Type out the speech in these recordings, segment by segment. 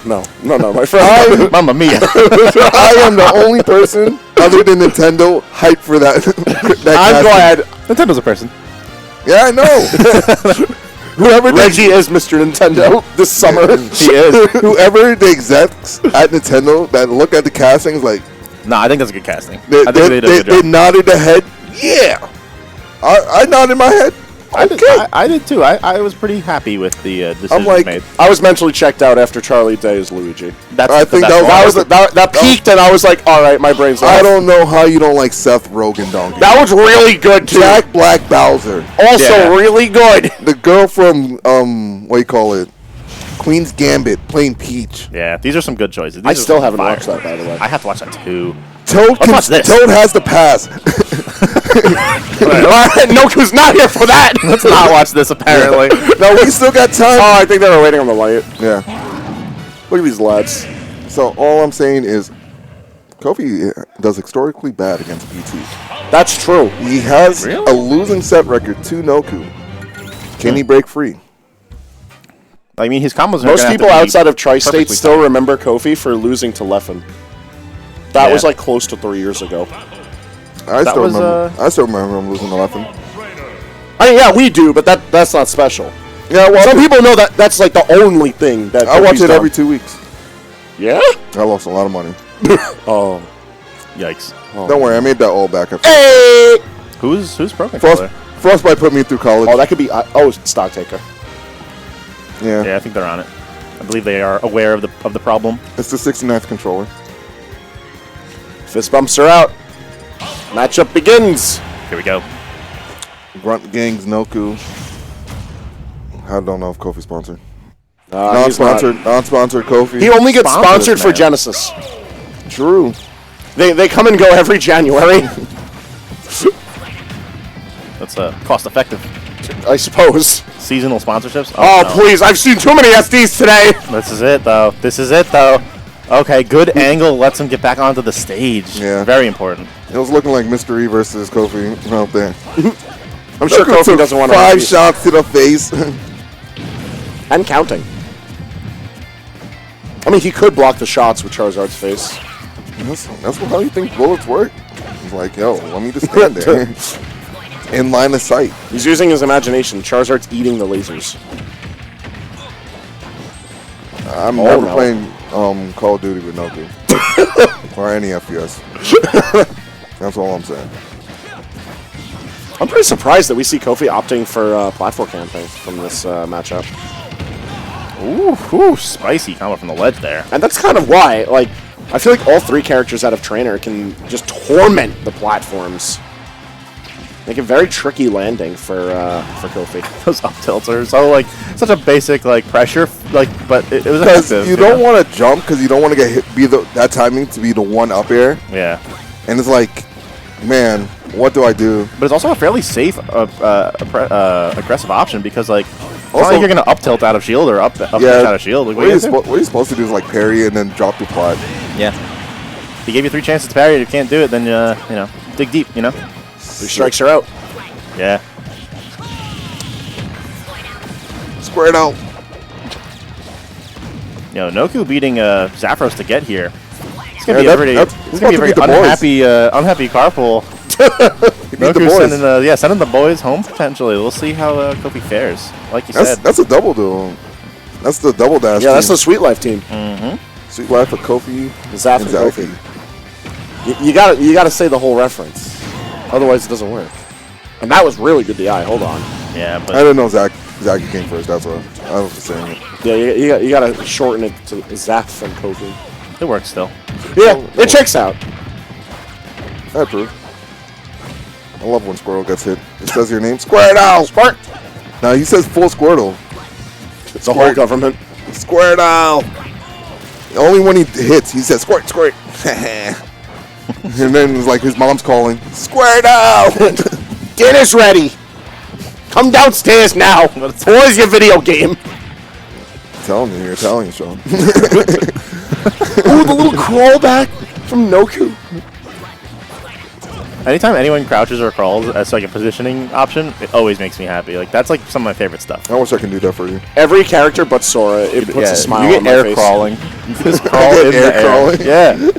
No, my friend. Mamma mia. I am the only person other than Nintendo hyped for that. I'm glad. Nintendo's a person. Yeah, I know. Whoever Reggie is Mr. Nintendo this summer. He is. Whoever the execs at Nintendo that look at the castings like, I think that's a good casting. they I think they did a good job. nodded their head. Yeah, I nodded my head. I did too. I was pretty happy with the decision like, made. I was mentally checked out after Charlie Day as Luigi. I think That peaked, and I was like, all right, my brain's off. I don't know how you don't like Seth Rogen Donkey. That was really good too. Jack Black Bowser. Also really good. The girl from what do you call it? Queen's Gambit playing Peach. Yeah, these are some good choices. I still haven't watched that, by the way. I have to watch that too. Toad has the pass. Noku's not here for that. Let's not watch this, apparently. No, we still got time. Oh, I think they were waiting on the light. Yeah. Look at these lads. So all I'm saying is, Kofi does historically bad against PT. That's true. He has a losing set record to Noku. Can he break free? I mean, his combos are Most gonna people have to be outside of Tri-State perfectly still timed. remember Kofi for losing to Leffen. That was like close to 3 years ago. I still remember him losing to Leffen. I mean, yeah, we do, but that's not special. Yeah, well, Some people know that that's like the only thing that I watch Kofi's it done. every 2 weeks. Yeah? I lost a lot of money. Oh. Yikes. Don't worry, I made that all back up. Hey! Who's pro controller? Frostbite put me through college. Oh, that could be... Stock Taker. Yeah. Yeah, I think they're on it. I believe they are aware of the problem. It's the 69th controller. Fist bumps are out. Matchup begins. Here we go. Grunt Gangs, Noku. I don't know if Kofi's sponsored. Non-sponsored Kofi. He only gets Sponsors, sponsored for man. Genesis. True. They come and go every January, That's cost-effective. I suppose. Seasonal sponsorships? Oh, no. please. I've seen too many SDs today. This is it, though. Okay, good angle lets him get back onto the stage. Yeah. Very important. It was looking like Mystery versus Kofi out there. I'm sure Kofi doesn't want to... 5 shots to the face. And counting. I mean, he could block the shots with Charizard's face. That's how you think bullets work. He's like, yo, let me just stand there. In line of sight. He's using his imagination. Charizard's eating the lasers. I'm never playing Call of Duty with Noku. Or any FPS. That's all I'm saying. I'm pretty surprised that we see Kofi opting for platform camping from this matchup. Ooh, spicy combo from the ledge there. And that's kind of why, like, I feel like all 3 characters out of Trainer can just torment the platforms. Make a very tricky landing for Kofi. Those up tilts are so such a basic pressure but it was because effective. you don't want to jump because you don't want to get hit, that timing to be the one up air. Yeah. And it's like, man, what do I do? But it's also a fairly safe aggressive option because it's not Also- like you're gonna up tilt out of shield or up tilt out of shield. Like, what you're supposed to do is like parry and then drop your plot. Yeah. If he gave you 3 chances to parry and you can't do it, then dig deep. 3 strikes are out. Yeah. Squared out. Noku beating Zaphros to get here. It's gonna Yeah, be that's a very about to beat the boys. unhappy carpool. Noku's sending the boys home potentially. We'll see how Kofi fares. Like you said, That's a double duel. That's the double dash. Yeah, that's the team. Sweet Life team. Sweet Life of Kofi. Zaf and Kofi. You gotta say the whole reference. Otherwise it doesn't work. And that was really good DI. Hold on. yeah, but I didn't know Zachy came first. That's what I was just saying. Yeah, you gotta shorten it to Zaf and Kofi. it works still. Yeah, it checks out. I approve. I love when Squirtle gets hit. It says your name. Squirtle! Spark! Now he says full Squirtle. It's the whole government. Squirtle! Only when he hits, he says squirt, squirt. And then it's like his mom's calling. Squirtle! Dinner's ready. Come downstairs now. Pause your video game. You're telling you, Sean. Ooh, the little crawl back from Noku. Anytime anyone crouches or crawls as like a positioning option, it always makes me happy. Like that's like some of my favorite stuff. I wish I can do that for you. Every character but Sora, it puts a smile you on get my air face. crawling. You just crawl in air the air. crawling? Yeah.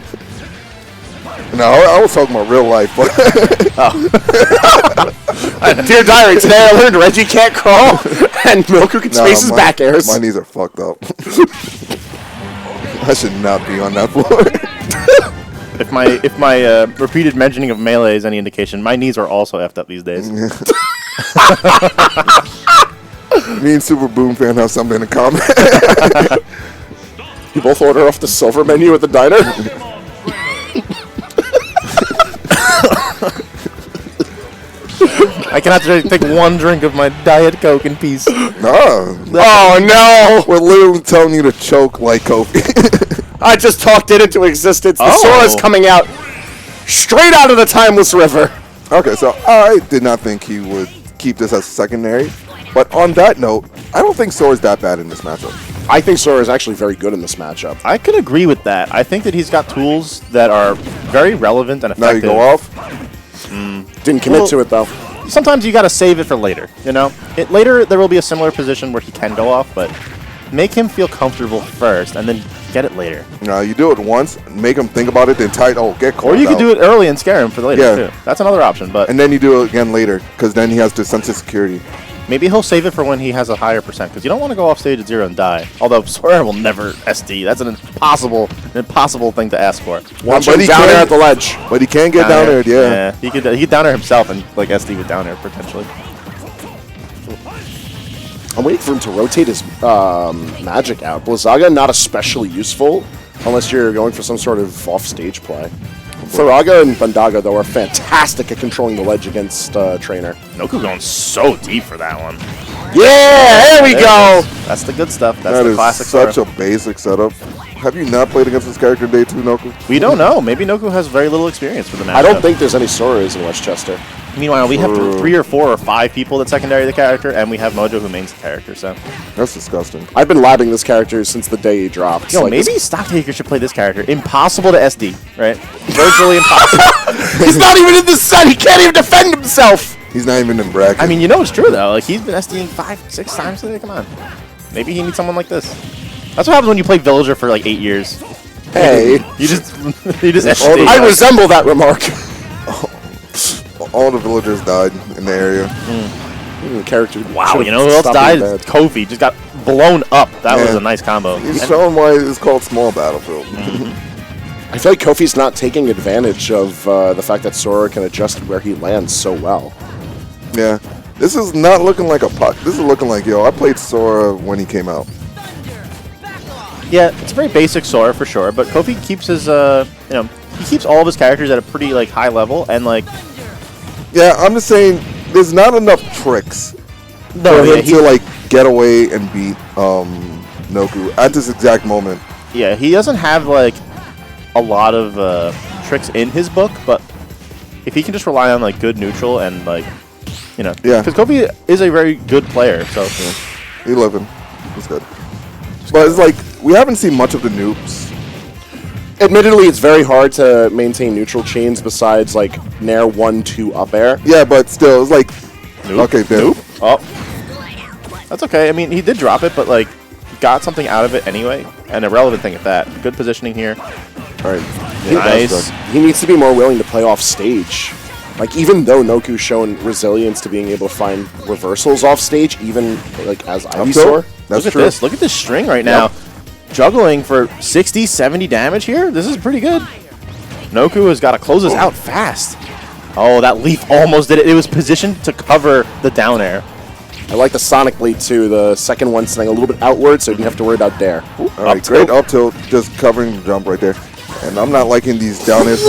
No, I was talking about real life. But Dear Diary, today I learned Reggie can't crawl and Noku can space his back airs. My knees are fucked up. I should not be on that floor. If my repeated mentioning of Melee is any indication, my knees are also effed up these days. Me and Super Boom Fan have something in common. You both order off the silver menu at the diner? I cannot take one drink of my Diet Coke in peace. No. Oh no! We're literally telling you to choke like Kofi. I just talked it into existence. The Sora's coming out straight out of the Timeless River. Okay, so I did not think he would keep this as secondary. But on that note, I don't think Sora's that bad in this matchup. I think Sora is actually very good in this matchup. I could agree with that. I think that he's got tools that are very relevant and Now you effective. go off. Didn't commit to it though. Sometimes you got to save it for later, you know? Later, there will be a similar position where he can go off, but make him feel comfortable first, and then get it later. No, you do it once, make him think about it, then get called Or you could out. do it early and scare him for later, Yeah. too. That's another option, but And then you do it again later, because then he has to sense his security. maybe he'll save it for when he has a higher percent, because you don't want to go off stage at 0 and die. Although Sora will never SD. That's an impossible thing to ask for. Watch but him he down can- there at the ledge. But he can get down there, yeah. He could down air himself and like SD with down air potentially. I'm waiting for him to rotate his magic out. Blizzaga, not especially useful unless you're going for some sort of off-stage play. Faraga and Bandaga, though, are fantastic at controlling the ledge against Trainer. Noku going so deep for that one. Yeah, there we go! That's the good stuff. That's That the is classic such Sora. a basic setup. Have you not played against this character day 2, Noku? We don't know. Maybe Noku has very little experience with the matchup. I don't think there's any Soras in Westchester. Meanwhile, we have True. 3 or 4 or 5 people that secondary the character, and we have Mojo who mains the character. So, That's disgusting. I've been labbing this character since the day he dropped. yo, Like, maybe Stocktaker should play this character. Impossible to SD, right? Virtually impossible. he's not even in the set! He can't even defend himself! He's not even in bracket. I mean, you know it's true though. Like he's been SDing 5-6 times today. Come on, maybe he needs someone like this. That's what happens when you play Villager for like 8 years. Hey. You just SD. I resemble that remark. all the villagers died in the area. Character. Wow, should've you know who else stopped died? being bad. Kofi just got blown up. That was Yeah. a nice combo. He's showing why it's called Small Battlefield. I feel like Kofi's not taking advantage of the fact that Sora can adjust where he lands so well. Yeah. This is not looking like a puck. This is looking like, yo, I played Sora when he came out. Yeah, it's a very basic Sora for sure, but Kofi keeps his, he keeps all of his characters at a pretty like high level, and like, Yeah, I'm just saying, there's not enough tricks no, for yeah, him to like get away and beat Noku at this exact moment. he doesn't have like a lot of tricks in his book, but if he can just rely on like good neutral and like, Yeah. because Kofi is a very good player, so He living. He's good. But it's like, we haven't seen much of the noobs. Admittedly, it's very hard to maintain neutral chains besides like Nair 1-2 up air. Yeah, but still, it's like, okay, then. oh, that's okay. I mean, he did drop it, but like, got something out of it anyway, and a relevant thing at that. Good positioning here. All right. Nice. He needs to be more willing to play off stage. Like, even though Noku's shown resilience to being able to find reversals off stage, even like as Ivysaur. That's Look true. at this. Look at this string right now. Juggling for 60, 70 damage here. This is pretty good. Noku has got to close this out fast. Oh, that leaf almost did it. It was positioned to cover the down air. I like the Sonic Blade too. The second one staying a little bit outward, so you didn't have to worry about Dare. All right, great up tilt, just covering the jump right there. And I'm not liking these down airs.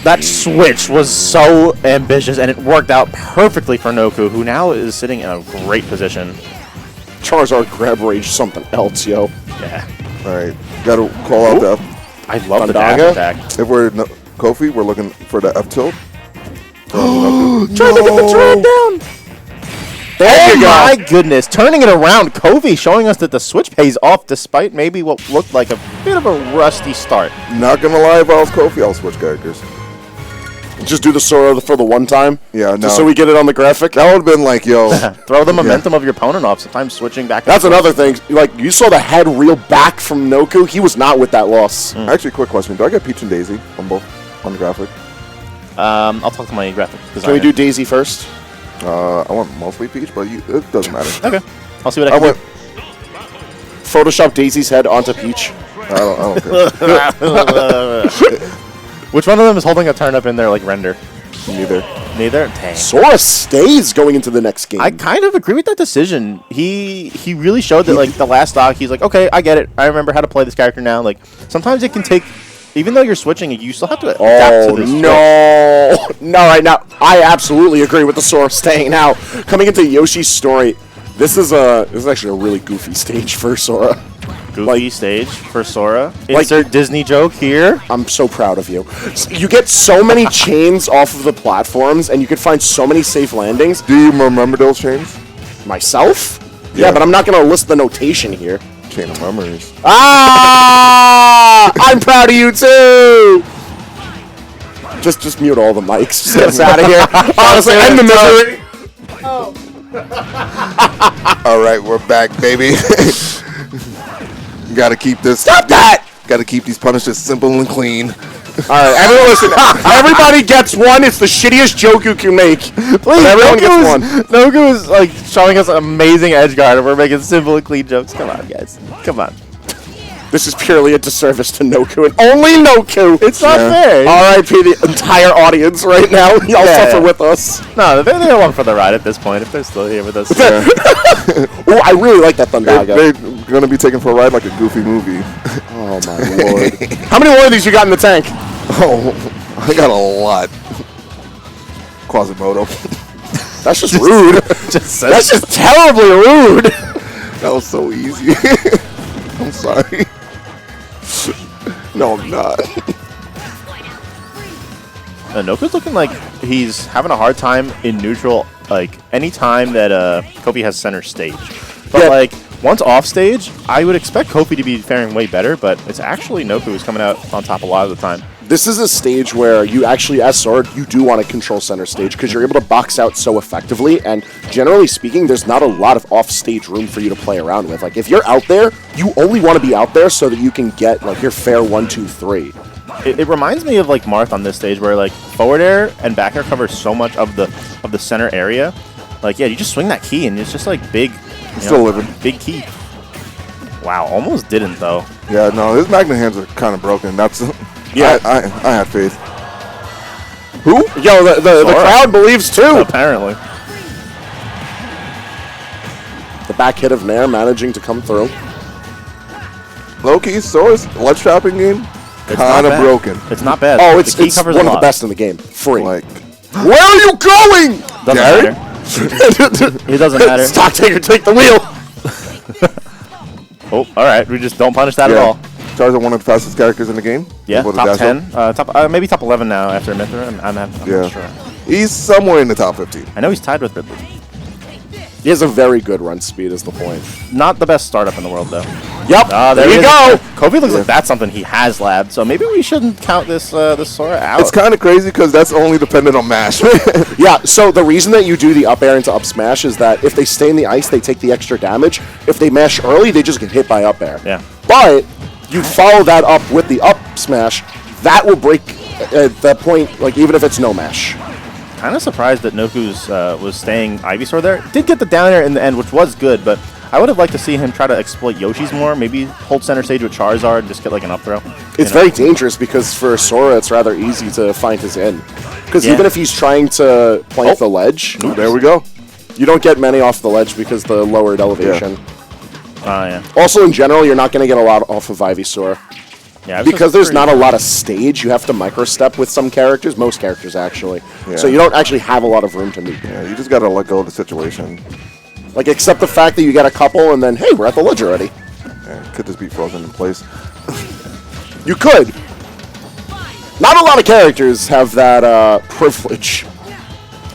That switch was so ambitious, and it worked out perfectly for Noku, who now is sitting in a great position. Charizard grab rage something else, yo. Yeah. All right, got to call out the F. I love the dash Bandaga? attack. If we're Kofi, we're looking for the F tilt. Trying to get the turret down. There you go. My goodness, turning it around. Kofi showing us that the switch pays off despite maybe what looked like a bit of a rusty start. Not gonna lie, if I was Kofi, I'll switch characters. Just do the Sora for the one time? Yeah, no. Just so we get it on the graphic? That would have been like, yo. Throw the momentum of your opponent off, sometimes switching back. That's another thing. Like, you saw the head reel back from Noku. He was not with that loss. Actually, quick question. Do I get Peach and Daisy on both on the graphic? I'll talk to my graphic designer. Can we do Daisy first? I want mostly Peach, but it doesn't matter. Okay. I'll see what I can do. Photoshop Daisy's head onto Peach. I don't care. Which one of them is holding a turnip in their like render? Neither. Neither? Dang. Sora stays going into the next game. I kind of agree with that decision. He really showed that, like, the last stock, he's like, okay, I get it. I remember how to play this character now. Like, sometimes it can take, even though you're switching, you still have to adapt to this. No. No, right now, I absolutely agree with the Sora staying. Now, coming into Yoshi's story, this is actually a really goofy stage for Sora. Goofy stage for Sora. Insert Disney joke here. I'm so proud of you. You get so many chains off of the platforms, and you can find so many safe landings. Do you remember those chains? Myself? Yeah, but I'm not going to list the notation here. Chain of memories. Ah! I'm proud of you, too! Just mute all the mics. Just get us out of here. Honestly, end the misery. All right, we're back, baby. Gotta keep this. Stop that! Gotta keep these punishes simple and clean. Alright, everyone listen. Everybody gets one. It's the shittiest joke you can make. Please, everyone gets one. Noku is like showing us an amazing edge guard, and we're making simple and clean jokes. Come on, guys. Come on. This is purely a disservice to Noku, and only Noku. It's not fair. R.I.P. the entire audience right now. Y'all suffer with us. No, they're along for the ride at this point, if they're still here with us. Oh, I really like that Thundaga. They're gonna be taken for a ride like a Goofy movie. Oh my lord. How many more of these you got in the tank? Oh, I got a lot. Quasimodo. That's just rude. That's just terribly rude. That was so easy. I'm sorry. No, I'm not. Noku's looking like he's having a hard time in neutral, like, any time that Kofi has center stage. But, like, once off stage, I would expect Kofi to be faring way better, but it's actually Noku who's coming out on top a lot of the time. This is a stage where you actually, as Sword, you do want to control center stage because you're able to box out so effectively, and generally speaking, there's not a lot of off-stage room for you to play around with. Like, if you're out there, you only want to be out there so that you can get, like, your fair 1, 2, 3. It reminds me of, like, Marth on this stage where, like, forward air and back air cover so much of the center area. Like, yeah, you just swing that key, and it's just, like, big, Still living. Big key. Wow, almost didn't, though. Yeah, no, his magnet hands are kind of broken. That's... Yeah, I had faith. Who? Yo, the crowd believes too. Apparently. The back hit of Nair managing to come through. Low-key, Sora's ledge trapping game, kind of broken. It's not bad. Oh, it's covers one of the best in the game. Free. Like, where are you going? Doesn't matter. It doesn't matter. Stock taker, take the wheel. Oh, all right. We just don't punish that at all. Charizard, one of the fastest characters in the game. Yeah, top 10. Maybe top 11 now after Mithra. I'm not sure. He's somewhere in the top 15. I know he's tied with Ridley. He has a very good run speed is the point. Not the best startup in the world, though. Yep, there you go. Kofi looks like that's something he has labbed, so maybe we shouldn't count this Sora out. It's kind of crazy because that's only dependent on mash. Yeah, so the reason that you do the up air into up smash is that if they stay in the ice, they take the extra damage. If they mash early, they just get hit by up air. Yeah. But you follow that up with the up smash, that will break at that point, like even if it's no mash. Kind of surprised that Noku's was staying Ivysaur there. Did get the down air in the end, which was good, but I would have liked to see him try to exploit Yoshi's more. Maybe hold center stage with Charizard and just get like an up throw. It's very dangerous because for Sora, it's rather easy to find his in. Because even if he's trying to plank the ledge, there we go. You don't get many off the ledge because the lowered elevation. Yeah. Also, in general, you're not going to get a lot off of Ivysaur. Yeah, because there's not a lot of stage, you have to micro-step with some characters, most characters actually. Yeah. So you don't actually have a lot of room to move. Yeah, you just got to let go of the situation. Like, except the fact that you get a couple and then, hey, we're at the ledge already. Yeah, could just be frozen in place. You could. Not a lot of characters have that privilege.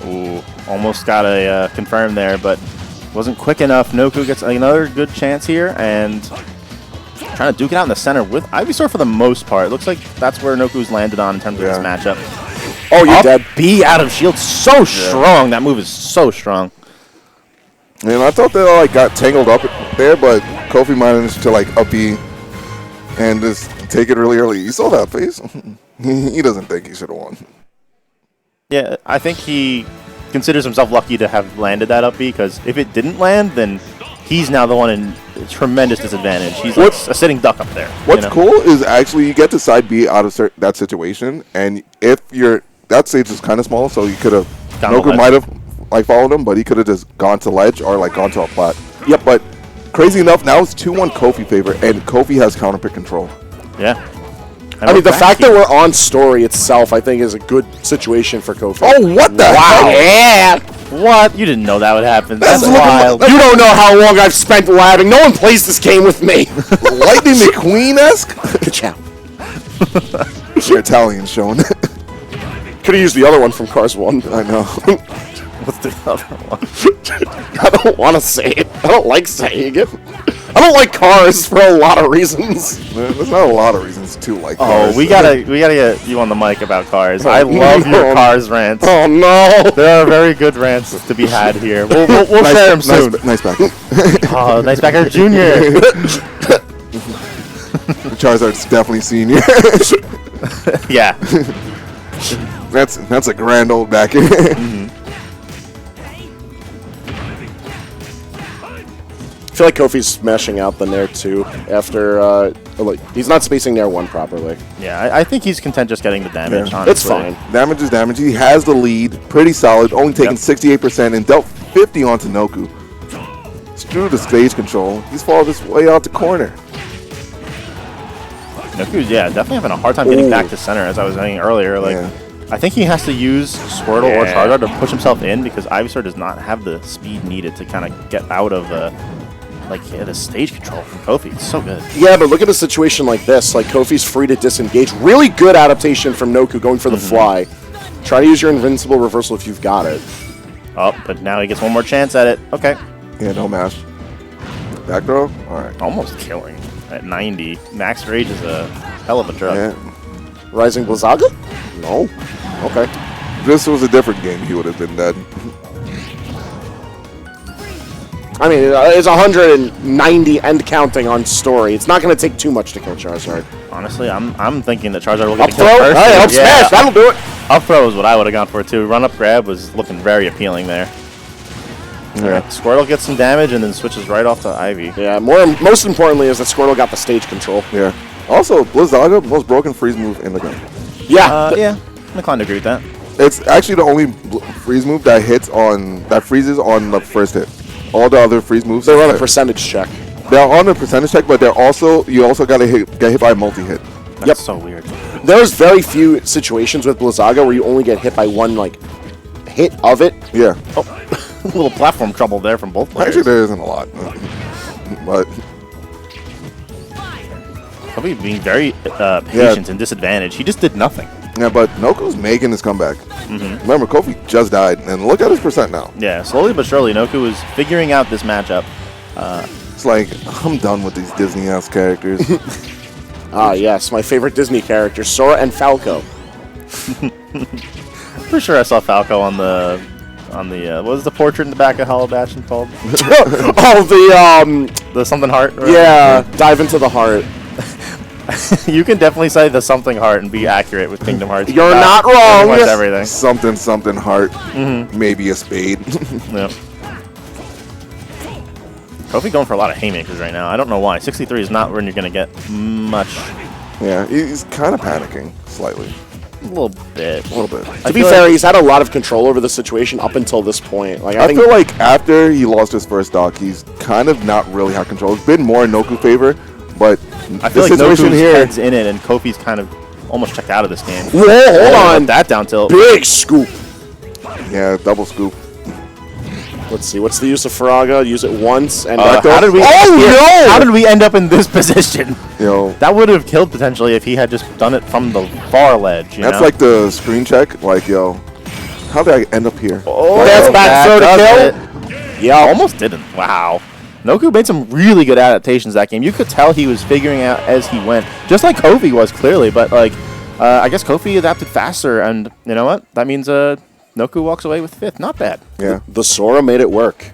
Ooh, almost got a confirm there, but wasn't quick enough. Noku gets another good chance here, and trying to duke it out in the center with Ivysaur for the most part. It looks like that's where Noku's landed on in terms of this matchup. Oh, you're dead. B out of shield. So strong. That move is so strong. And I thought they like got tangled up there, but Kofi managed to like up B and just take it really early. You saw that face? He doesn't think he should have won. Yeah, I think he considers himself lucky to have landed that up B, because if it didn't land, then he's now the one in tremendous disadvantage. He's like a sitting duck up there. What's cool is actually you get to side B out of that situation, and if that stage is kind of small, so you could have Noku might have like followed him, but he could have just gone to ledge or like gone to a plat. Yep, but crazy enough, now it's 2-1 Kofi favor, and Kofi has counter pick control. Yeah. I mean, the fact that we're on story itself, I think, is a good situation for Kofi. Oh, what the hell? Yeah. What? You didn't know that would happen. That's wild. You don't know how long I've spent labbing. No one plays this game with me. Lightning McQueen-esque? Good job. Your Italian showing. Could have used the other one from Cars 1. I know. What's the other one? I don't want to say it. I don't like saying it. I don't like Cars for a lot of reasons. There's not a lot of reasons to like Cars. Oh, we gotta get you on the mic about Cars. I love your Cars rants. Oh no! There are very good rants to be had here. We'll share them soon. Nice back. Oh, nice backer Junior. Charizard's definitely senior. Yeah. That's a grand old backer. I feel like Kofi's smashing out the Nair 2 after, he's not spacing Nair 1 properly. Yeah, I think he's content just getting the damage, honestly. It's fine. Damage is damage. He has the lead. Pretty solid. Only taking 68% and dealt 50 onto Noku. Screw the stage control. He's followed his way out the corner. Noku's, definitely having a hard time getting back to center, as I was saying earlier. I think he has to use Squirtle or Charizard to push himself in, because Ivysaur does not have the speed needed to kind of get out of the stage control from Kofi. It's so good. Yeah, but look at a situation like this. Like, Kofi's free to disengage. Really good adaptation from Noku going for the fly. Try to use your invincible reversal if you've got it. Oh, but now he gets one more chance at it. Okay. Yeah, no mash. Back throw? All right. Almost killing at 90. Max Rage is a hell of a drug. Yeah. Rising Blizzaga? No. Okay. If this was a different game, he would have been dead. I mean, it's 190 and counting on story. It's not going to take too much to kill Charizard. Honestly, I'm thinking that Charizard will get Up the kill throw? first. Hey, up smash. That'll do it. Up throw is what I would have gone for, too. Run up grab was looking very appealing there. Yeah. Squirtle gets some damage and then switches right off to Ivy. Yeah, most importantly is that Squirtle got the stage control. Yeah. Also, Blizzaga, most broken freeze move in the game. Yeah. I'm inclined to agree with that. It's actually the only freeze move that freezes on the first hit. All the other freeze moves, They're on a percentage check. They're on a percentage check, but you also got to get hit by a multi-hit. That's so weird. There's very few situations with Blizzaga where you only get hit by one hit of it. Yeah. Oh, a little platform trouble there from both players. Actually, there isn't a lot, but Probably being very patient and disadvantaged. He just did nothing. Yeah, but Noku's making his comeback. Remember, Kofi just died, and look at his percent now. Yeah, slowly but surely, Noku is figuring out this matchup. It's like, I'm done with these Disney-ass characters. Ah, yes, my favorite Disney characters, Sora and Falco. For sure I saw Falco on the what was the portrait in the back of Hollow Bastion called? The something heart? Right? Yeah, dive into the heart. You can definitely say the something heart and be accurate with Kingdom Hearts. You're not wrong. Pretty much everything. something heart. Maybe a spade. Yep. Kofi going for a lot of haymakers right now. I don't know why. 63 is not when you're going to get much. Yeah, he's kind of panicking slightly. A little bit. To be fair, he's had a lot of control over the situation up until this point. I feel like after he lost his first stock, he's kind of not really had control. It's been more in Noku's favor, but I feel like Noku's head's in it, and Kofi's kind of almost checked out of this game. Whoa, hold on. That down tilt. Big scoop. Yeah, double scoop. Let's see. What's the use of Faraga? Use it once and how did we? How did we end up in this position? Yo, that would have killed potentially if he had just done it from the far ledge. That's like the screen check. Like, yo, how did I end up here? Oh, that's back throw to kill. Yeah, almost didn't. Wow. Noku made some really good adaptations that game. You could tell he was figuring out as he went, just like Kofi was clearly. But I guess Kofi adapted faster, and you know what? That means Noku walks away with 5th. Not bad. Yeah. The Sora made it work.